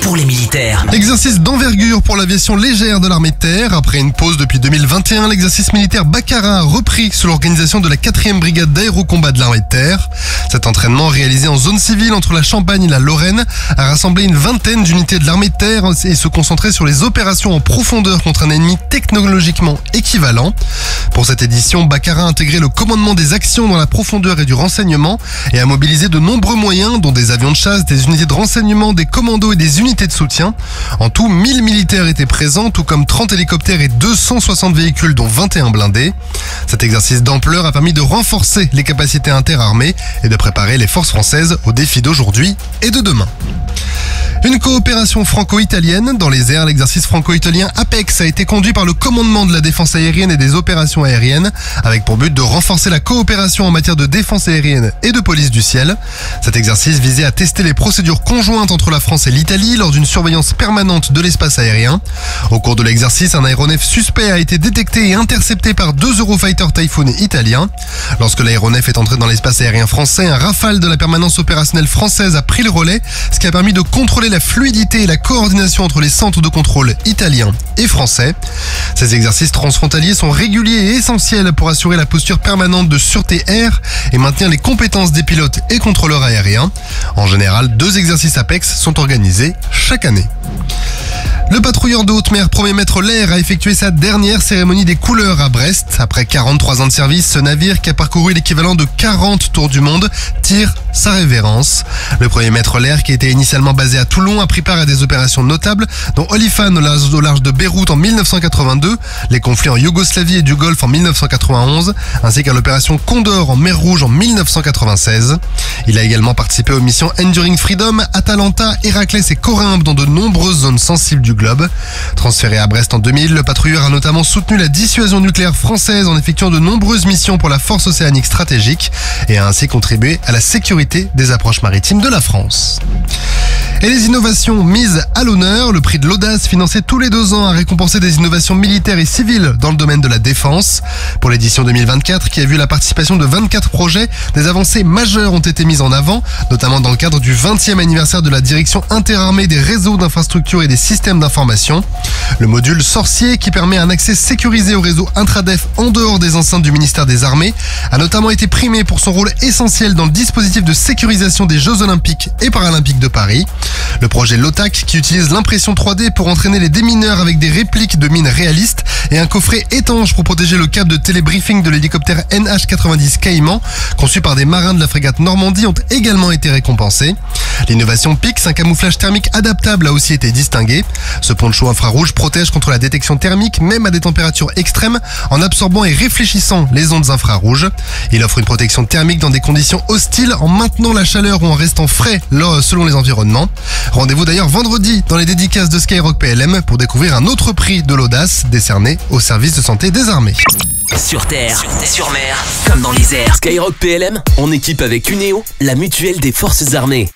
pour les militaires. Exercice d'envergure pour l'aviation légère de l'armée de terre. Après une pause depuis 2021, l'exercice militaire Baccarat a repris sous l'organisation de la 4e brigade d'aérocombat de l'armée de terre. Cet entraînement réalisé en zone civile entre la Champagne et la Lorraine a rassemblé une vingtaine d'unités de l'armée de terre et se concentrait sur les opérations en profondeur contre un ennemi technologiquement équivalent. Pour cette édition, Baccarat a intégré le commandement des actions dans la profondeur et du renseignement et a mobilisé de nombreux moyens, dont des avions de chasse, des unités de renseignement, des commandos et des unités de soutien. En tout, 1000 militaires étaient présents, tout comme 30 hélicoptères et 260 véhicules, dont 21 blindés. Cet exercice d'ampleur a permis de renforcer les capacités interarmées et de préparer les forces françaises aux défis d'aujourd'hui et de demain. Une coopération franco-italienne. Dans les airs, l'exercice franco-italien APEX a été conduit par le commandement de la défense aérienne et des opérations aériennes, avec pour but de renforcer la coopération en matière de défense aérienne et de police du ciel. Cet exercice visait à tester les procédures conjointes entre la France et l'Italie lors d'une surveillance permanente de l'espace aérien. Au cours de l'exercice, un aéronef suspect a été détecté et intercepté par 2 Eurofighter Typhoon italiens. Lorsque l'aéronef est entré dans l'espace aérien français, un Rafale de la permanence opérationnelle française a pris le relais, ce qui a permis de contrôler la fluidité et la coordination entre les centres de contrôle italiens et français. Ces exercices transfrontaliers sont réguliers et essentiels pour assurer la posture permanente de sûreté air et maintenir les compétences des pilotes et contrôleurs aériens. En général, 2 exercices APEX sont organisés chaque année. Le patrouilleur de haute mer 1er maître Lair a effectué sa dernière cérémonie des couleurs à Brest. Après 43 ans de service, ce navire qui a parcouru l'équivalent de 40 tours du monde tire sa révérence. Le 1er maître Lair, qui était initialement basé à Toulon, a pris part à des opérations notables, dont Olifan au large de Beyrouth en 1982, les conflits en Yougoslavie et du Golfe en 1991, ainsi qu'à l'opération Condor en mer Rouge en 1996. Il a également participé aux missions Enduring Freedom, Atalanta, Héraclès et Corymbe dans de nombreuses zones sensibles du globe. Transféré à Brest en 2000, le patrouilleur a notamment soutenu la dissuasion nucléaire française en effectuant de nombreuses missions pour la force océanique stratégique et a ainsi contribué à la sécurité des approches maritimes de la France. Et les innovations mises à l'honneur, le prix de l'audace financé tous les 2 ans a récompensé des innovations militaires et civiles dans le domaine de la défense. Pour l'édition 2024, qui a vu la participation de 24 projets, des avancées majeures ont été mises en avant, notamment dans le cadre du 20e anniversaire de la direction interarmée des réseaux d'infrastructures et des systèmes d'information. Le module Sorcier, qui permet un accès sécurisé au réseau Intradef en dehors des enceintes du ministère des Armées, a notamment été primé pour son rôle essentiel dans le dispositif de sécurisation des Jeux Olympiques et Paralympiques de Paris. Le projet LOTAC, qui utilise l'impression 3D pour entraîner les démineurs avec des répliques de mines réalistes et un coffret étanche pour protéger le câble de télébriefing de l'hélicoptère NH-90 Caïman, conçu par des marins de la frégate Normandie, ont également été récompensés. L'innovation PIX, un camouflage thermique adaptable, a aussi été distingué. Ce poncho infrarouge protège contre la détection thermique, même à des températures extrêmes, en absorbant et réfléchissant les ondes infrarouges. Il offre une protection thermique dans des conditions hostiles, en maintenant la chaleur ou en restant frais selon les environnements. Rendez-vous d'ailleurs vendredi dans les dédicaces de Skyrock PLM pour découvrir un autre prix de l'audace décerné au service de santé des armées. Sur terre, sur mer, comme dans les airs. Skyrock PLM, en équipe avec Uneo, la mutuelle des forces armées.